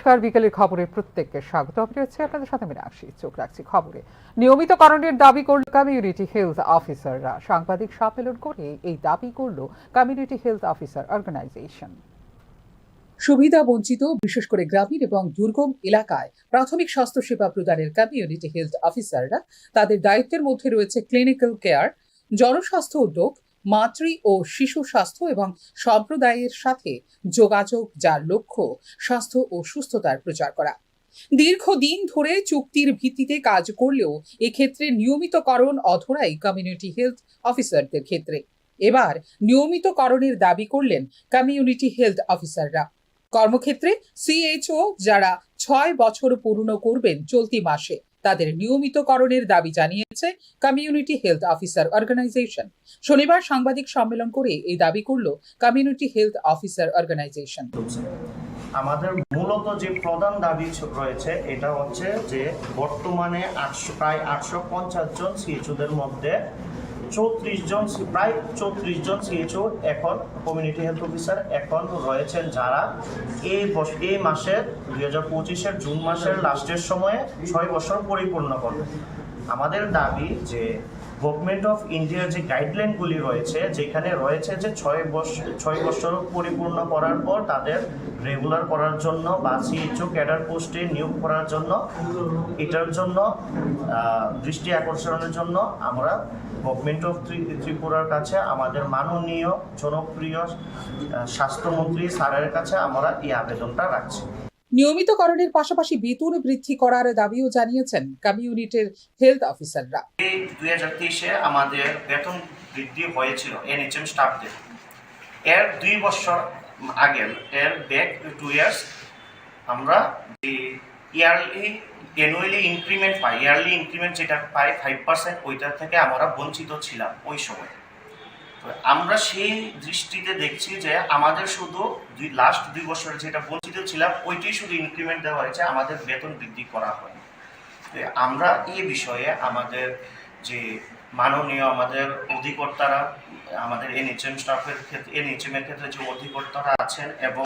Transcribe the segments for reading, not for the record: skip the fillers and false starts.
নমস্কার, বিকেলের খবরে প্রত্যেককে স্বাগত। রয়েছে আপনাদের সাথে আমি রাখছি, চোখ রাখছি খবরে। নিয়মিতকরণের দাবি করল কমিউনিটি হেলথ অফিসাররা। সাংবাদিক সম্মেলন করে এই দাবি করল কমিউনিটি হেলথ অফিসার অর্গানাইজেশন। সুবিধা বঞ্চিত বিশেষ করে গ্রামীণ এবং দুর্গম এলাকায় প্রাথমিক স্বাস্থ্য সেবা প্রদানের কমিউনিটি হেলথ অফিসাররা তাদের দায়িত্বের মধ্যে রয়েছে ক্লিনিক্যাল কেয়ার, জনস্বাস্থ্য উদ্যোগ, মাতৃ ও শিশু স্বাস্থ্য এবং সম্প্রদায়ের সাথে যোগাযোগ, যার লক্ষ্য স্বাস্থ্য ও সুস্থতার প্রচার করা। দীর্ঘদিন ধরে চুক্তির ভিত্তিতে কাজ করলেও এক্ষেত্রে নিয়মিতকরণ অধরাই কমিউনিটি হেলথ অফিসারদের ক্ষেত্রে। এবার নিয়মিতকরণের দাবি করলেন কমিউনিটি হেলথ অফিসাররা। কর্মক্ষেত্রে সিএইচও যারা 6 বছর পূর্ণ করবেন চলতি মাসে, তাদের নিয়মিতকরণের দাবি জানিয়েছে কমিউনিটি হেলথ অফিসার অর্গানাইজেশন। শনিবার সাংবাদিক সম্মেলন করে এই দাবি করল কমিউনিটি হেলথ অফিসার অর্গানাইজেশন। আমাদের মূলত যে প্রধান দাবি রয়েছে এটা হচ্ছে যে বর্তমানে প্রায় 850 জন সিএইচওদের মধ্যে প্রায় 34 জন সিএইচও এখন কমিউনিটি হেলথ অফিসার এখন রয়েছেন, যারা এই মাসের 2025-এর জুন মাসের লাস্টের সময়ে 6 বছর পরিপূর্ণ করবে। আমাদের দাবি যে গভর্নমেন্ট অফ ইন্ডিয়ার যে গাইডলাইনগুলি রয়েছে, যেখানে রয়েছে যে 6 বছর পরিপূর্ণ করার পর তাদের রেগুলার করার জন্য বা সিএইচও ক্যাডার পোস্টে নিয়োগ করার জন্য, এটার জন্য দৃষ্টি আকর্ষণের জন্য আমরা গভর্নমেন্ট অফ ত্রিপুরার কাছে, আমাদের মাননীয় জনপ্রিয় স্বাস্থ্যমন্ত্রী স্যারের কাছে আমরা এই আবেদনটা রাখছি। নিয়মিতকরণের পাশাপাশি বেতন বৃদ্ধি করার দাবিও জানিয়েছেন কমিউনিটির হেলথ অফিসাররা। 2023-এ আমাদের বেতন বৃদ্ধি হয়েছিল এনএচএম স্টাফদের। এর 2 বছর আগে, এর ব্যাক 2 ইয়ার্স আমরা যে অ্যানুয়ালি ইনক্রিমেন্ট পাই, ইয়ারলি ইনক্রিমেন্ট যেটা পাই 5%, ওইটা থেকে আমরা বঞ্চিত ছিলাম ওই সময়। তো আমরা সেই দৃষ্টিতে দেখছি যে আমাদের শুধু লাস্ট 2 বছরে যেটা বঞ্চিত ছিলাম ওইটাই শুধু ইনক্রিমেন্ট দেওয়া হয়েছে, আমাদের বেতন বৃদ্ধি করা হয়নি। আমরা এই বিষয়ে আমাদের যে মাননীয় আমাদের অধিকর্তারা, আমাদের এনএচএম স্টাফের ক্ষেত্রে, এনএচএম এর ক্ষেত্রে যে অধিকর্তারা আছেন এবং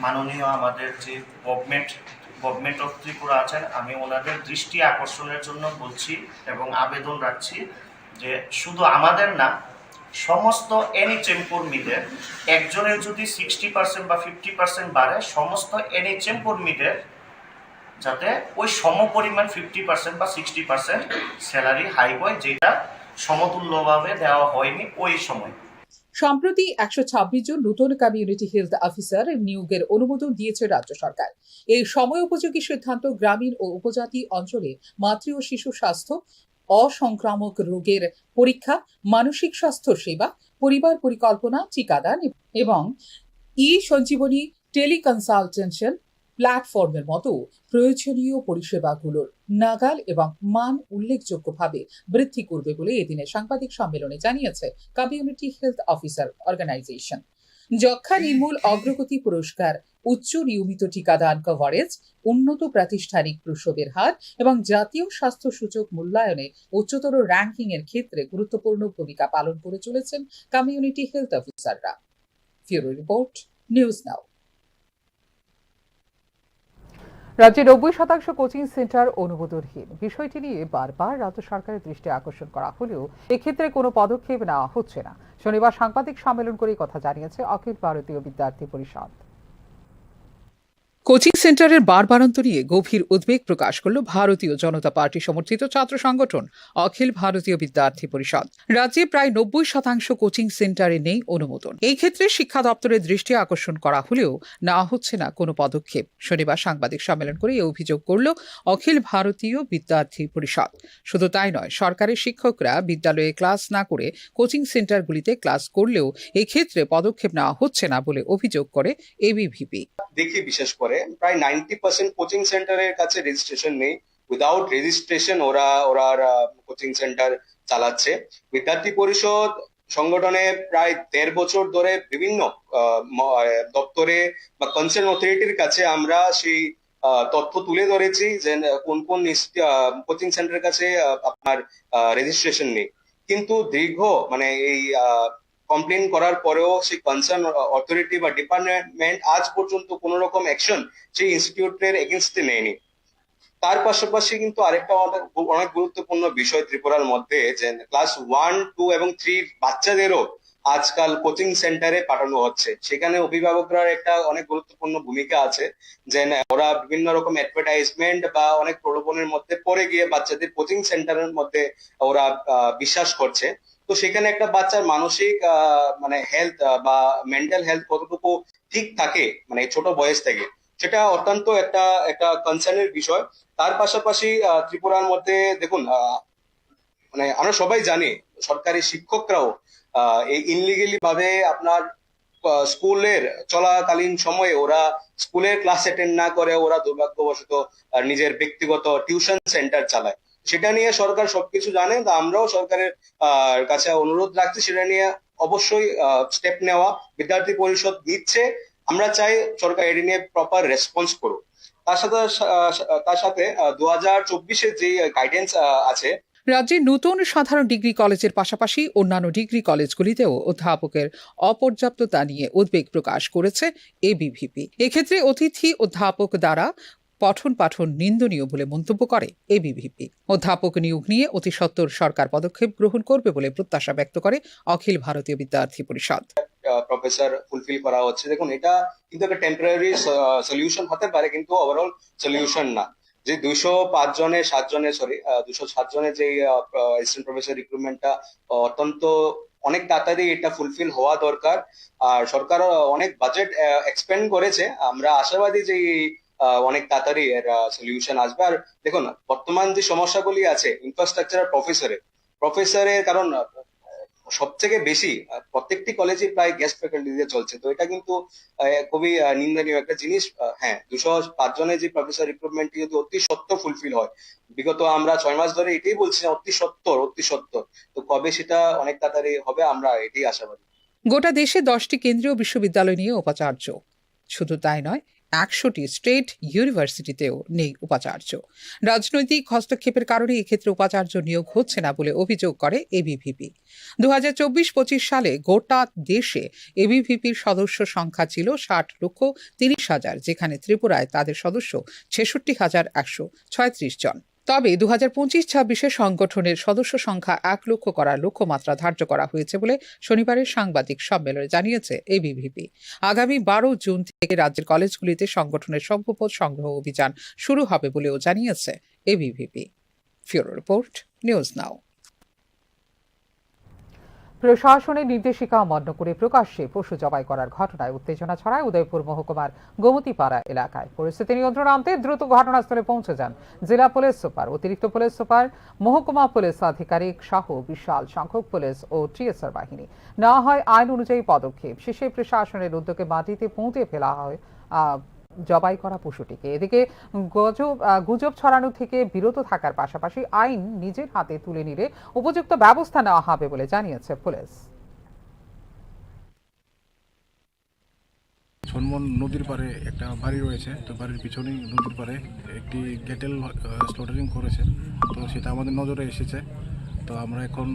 মাননীয় আমাদের যে গভর্নমেন্ট অফ ত্রিপুরা আছেন, আমি ওনাদের দৃষ্টি আকর্ষণের জন্য বলছি এবং আবেদন রাখছি যে শুধু আমাদের না, সমস্ত এনএচএম কর্মীদের একজনের যদি 60% বা 50% বাড়ে, সমস্ত এনএচএম কর্মীদের যাতে ওই সমপরিমাণ 50% বা 60% স্যালারি হাইক হয়, যেটা সমতুল্যভাবে দেওয়া হয়নি ওই সময়। সম্প্রতি 126 জন নতুন কমিউনিটি হেলথ অফিসার নিয়োগের অনুমোদন দিয়েছে রাজ্য সরকার। এই সময় উপযোগী সিদ্ধান্ত গ্রামীণ ও উপজাতি অঞ্চলে মাতৃ ও শিশু স্বাস্থ্য, অসংক্রামক রোগের পরীক্ষা, মানসিক স্বাস্থ্য সেবা, পরিবার পরিকল্পনা, টিকাদান এবং সঞ্জীবনী টেলিকনসালটেশন প্ল্যাটফর্মের মতো প্রয়োজনীয় পরিষেবাগুলোর নাগাল এবং মান উল্লেখযোগ্যভাবে বৃদ্ধি করবে বলে এদিনে সাংবাদিক সম্মেলনে জানিয়েছে কমিউনিটি হেলথ অফিসার অর্গানাইজেশন। যক্ষ্মা নির্মূল অগ্রগতি পুরস্কার, উচ্চ নিয়মিত টিকাদান কভারেজ, উন্নত প্রাতিষ্ঠানিক প্রসবের হার এবং জাতীয় স্বাস্থ্য সূচক মূল্যায়নে উচ্চতর র্যাঙ্কিং এর ক্ষেত্রে গুরুত্বপূর্ণ ভূমিকা পালন করে চলেছেন কমিউনিটি হেলথ অফিসাররা। ফিউরো রিপোর্ট, নিউজ নাও। রাজ্যে 90% কোচিং সেন্টার অনুমোদনহীন। বিষয়টি নিয়ে বারবার রাজ্য সরকারের দৃষ্টি আকর্ষণ করা হলেও এক্ষেত্রে কোনো পদক্ষেপ নেওয়া হচ্ছে না। শনিবার সাংবাদিক সম্মেলন করে কথা জানিয়েছে অখিল ভারতীয় বিদ্যার্থী পরিষদ। কোচিং সেন্টারের বাড়বাড়ন্ত নিয়ে গভীর উদ্বেগ প্রকাশ করল ভারতীয় জনতা পার্টি সমর্থিত ছাত্র সংগঠন অখিল ভারতীয় বিদ্যার্থী পরিষদ। রাজ্যে প্রায় 90% কোচিং সেন্টারে নেই অনুমোদন। এই ক্ষেত্রে শিক্ষা দপ্তরের দৃষ্টি আকর্ষণ করা হলেও নেওয়া হচ্ছে না কোনো পদক্ষেপ। শনিবার সাংবাদিক সম্মেলন করে এই অভিযোগ করল অখিল ভারতীয় বিদ্যার্থী পরিষদ। শুধু তাই নয়, সরকারি শিক্ষকরা বিদ্যালয়ে ক্লাস না করে কোচিং সেন্টারগুলিতে ক্লাস করলেও এই ক্ষেত্রে পদক্ষেপ নেওয়া হচ্ছে না বলে অভিযোগ করে এবিভিপি। দেখি বিশেষ করে প্রায় 90% কোচিং সেন্টারের কাছে রেজিস্ট্রেশন নেই। উইদাউট রেজিস্ট্রেশন ওরা কোচিং সেন্টার চালাচ্ছে। বিদ্যার্থী পরিষদ সংগঠনে প্রায় 1.5 বছর ধরে বিভিন্ন দপ্তরে বা কনসার্ন অথরিটির কাছে আমরা সেই তথ্য তুলে ধরেছি যে কোন কোন কোচিং সেন্টারের কাছে আপনার রেজিস্ট্রেশন নেই। কিন্তু দীর্ঘ এই কমপ্লেন করার পরেও সেই কনসার্ন অথরিটি বা ডিপার্টমেন্ট আজ পর্যন্ত কোনো রকম অ্যাকশন সেই ইনস্টিটিউটের এগেনস্টে নেয়নি। তার পাশাপাশি কিন্তু আরেকটা অনেক গুরুত্বপূর্ণ বিষয় ত্রিপুরার মধ্যে, যে ক্লাস 1, 2 এবং 3 বাচ্চাদেরও আজকাল কোচিং সেন্টারে পাঠানো হচ্ছে। সেখানে অভিভাবকরা একটা অনেক গুরুত্বপূর্ণ ভূমিকা আছে, যে ওরা বিভিন্ন রকম অ্যাডভার্টাইজমেন্ট বা অনেক প্রলোভনের মধ্যে পড়ে গিয়ে বাচ্চাদের কোচিং সেন্টারের মধ্যে ওরা বিশ্বাস করছে। তো সেখানে একটা বাচ্চার মানসিক মানে হেলথ বা মেন্টাল হেলথ কতটুকু ঠিক থাকে মানে ছোট বয়স থেকে, সেটা অত্যন্ত একটা একটা কনসার্নের বিষয়। তার পাশাপাশি ত্রিপুরার মধ্যে দেখুন, মানে আমরা সবাই জানি সরকারি শিক্ষকরাও এই ইনলিগেলি ভাবে আপনার স্কুলের চলাকালীন সময়ে ওরা স্কুলের ক্লাস অ্যাটেন্ড না করে ওরা দুর্ভাগ্যবশত নিজের ব্যক্তিগত টিউশন সেন্টার চালায়। সেটা নিয়ে সরকার সবকিছু জানে, তা আমরাও সরকারের কাছে অনুরোধ রাখছি সেটা নিয়ে অবশ্যই স্টেপ নেওয়া। বিদ্যার্থী পরিষদ নিচ্ছে, আমরা চাই সরকার এটি নিয়ে প্রপার রেসপন্স করুক। তার সাথে 2024-এর যে গাইডেন্স আছে, রাজ্যে নতুন সাধারণ ডিগ্রি কলেজের পাশাপাশি অন্যান্য ডিগ্রি কলেজগুলিতেও অধ্যাপকের অপর্যাপ্ততা নিয়ে উদ্বেগ প্রকাশ করেছে এবিভিপি। এক্ষেত্রে অতিথি অধ্যাপক দ্বারা পঠন পাঠন নিন্দনীয় বলে মন্তব্য করে এবিভিপি। অধ্যাপক নিয়োগ নিয়ে অতি সত্বর সরকার পদক্ষেপ গ্রহণ করবে বলে প্রত্যাশা ব্যক্ত করে অখিল ভারতীয় বিদ্যার্থী পরিষদ। প্রফেসর ফুলফিল করা হচ্ছে, দেখুন এটা কিন্তু একটা টেম্পোরারি সলিউশন হতে পারে, কিন্তু ওভারঅল সলিউশন না। যে 207 জনের যে অ্যাসিস্ট্যান্ট প্রফেসর রিক্রুটমেন্টটা অত্যন্ত অনেক তাড়াতাড়ি এটা ফুলফিল হওয়া দরকার। আর সরকার অনেক বাজেট এক্সপেন্ড করেছে, আমরা আশাবাদী যে অনেক তাড়াতাড়ি এর সলিউশন আসবে। আর দেখুন বর্তমান যে সমস্যাগুলি আছে ইনফ্রাস্ট্রাকচার প্রফেসরের কারণ সব থেকে বেশি প্রত্যেকটি কলেজে প্রায় গেস্ট ফ্যাকাল্টি দিয়ে চলছে, তো এটা কিন্তু খুবই নিন্দনীয় একটা জিনিস। হ্যাঁ, 205 জনের যে প্রফেসর রিক্রুটমেন্ট যদি অতি সত্ত্বর ফুলফিল হয়, বিগত আমরা 6 মাস ধরে এটাই বলছি অতি সত্ত্বর, তো কবে সেটা অনেক তাড়াতাড়ি হবে আমরা এটাই আশাবাদী। গোটা দেশে 10টি কেন্দ্রীয় বিশ্ববিদ্যালয় নিয়ে উপাচার্য, শুধু তাই নয় 100টি স্টেট ইউনিভার্সিটিতেও নেই উপাচার্য। রাজনৈতিক হস্তক্ষেপের কারণে এক্ষেত্রে উপাচার্য নিয়োগ হচ্ছে না বলে অভিযোগ করে এবিভিপি। 2024-25 সালে গোটা দেশে এবিভিপির সদস্য সংখ্যা ছিল 60,30,000, যেখানে ত্রিপুরায় তাদের সদস্য 66,136 জন। তবে 2025-26 সংগঠনের সদস্য সংখ্যা 1 লক্ষ করার লক্ষ্যমাত্রা ধার্য করা হয়েছে বলে শনিবারের সাংবাদিক সম্মেলনে জানিয়েছে এবিভিপি। আগামী 12 জুন থেকে রাজ্যের কলেজগুলিতে সংগঠনের সম্ভবত সংগ্রহ অভিযান শুরু হবে বলেও জানিয়েছে ABVP. Bureau report, news now. প্রশাসনের নির্দেশিকা অমান্য করে প্রকাশ্যে পশু জবাই করার ঘটনায় উত্তেজনা ছড়ায় উদয়পুর মহকুমার গোমতীপাড়া এলাকায়। পরিস্থিতি নিয়ন্ত্রণে আনতে দ্রুত ঘটনাস্থলে পৌঁছে যান জেলা পুলিশ সুপার, অতিরিক্ত পুলিশ সুপার, মহকুমা পুলিশ আধিকারিক সহ বিশাল সংখ্যক পুলিশ ও টিএসআর বাহিনী। না হয় আইন অনুযায়ী পদক্ষেপ। শেষে প্রশাসনের উদ্যোগে মাটিতে পুঁতে ফেলা হয় জবাই করা পশুটিকে। এদিকে গুজব ছড়ানো থেকে বিরত থাকার পাশাপাশি আইন নিজের হাতে তুলে নিলে উপযুক্ত ব্যবস্থা নেওয়া হবে বলে জানিয়েছে পুলিশ। সনমন নদীর পাড়ে একটা বাড়ি রয়েছে, তো বাড়ির পিছনেই নদীর পাড়ে একটি ক্যাটেল স্লটারিং করেছে, তো সেটা আমাদের নজরে এসেছে। তো আমরা এখন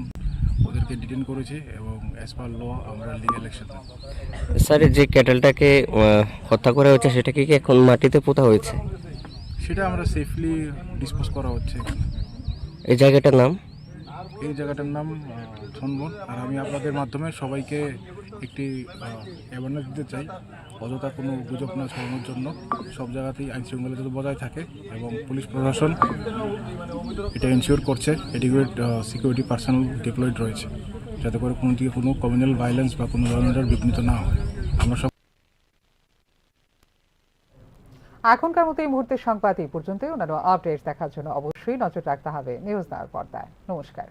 ওদেরকে ডিটেইন করেছি এবং অ্যাজ পার ল আমরা লিগ্যাল অ্যাকশন। স্যার, যে ক্যাটেলটাকে হত্যা করা হয়েছে সেটাকে কি এখন মাটিতে পোতা হয়েছে? সেটা আমরা সেফলি ডিসপোজ করা হচ্ছে এখানে। এই জায়গাটার নাম? এই জায়গাটার নাম সনমন। আর আমি আপনাদের মাধ্যমে সবাইকে একটি অ্যাওয়ারনেস দিতে চাই, অযথা কোনো গুজব না ছড়ানোর জন্য। সব জায়গাতেই আইন শৃঙ্খলা যাতে বজায় থাকে এবং পুলিশ প্রশাসন এটা এনশিওর করছে এডিকুয়েট সিকিউরিটি পার্সোনাল ডিপ্লয়েড রয়েছে, যাতে করে কোনো দিকে কোনো কমিউনাল ভায়োলেন্স বা কোনো ধরনের বিঘ্নিত না হয়। আমরা সব এখনকার মতো এই মুহূর্তের সংবাদ এই পর্যন্ত। অন্যান্য আপডেট দেখার জন্য অবশ্যই নজর রাখতে হবে নিউজ নাওর পর্দায়। নমস্কার।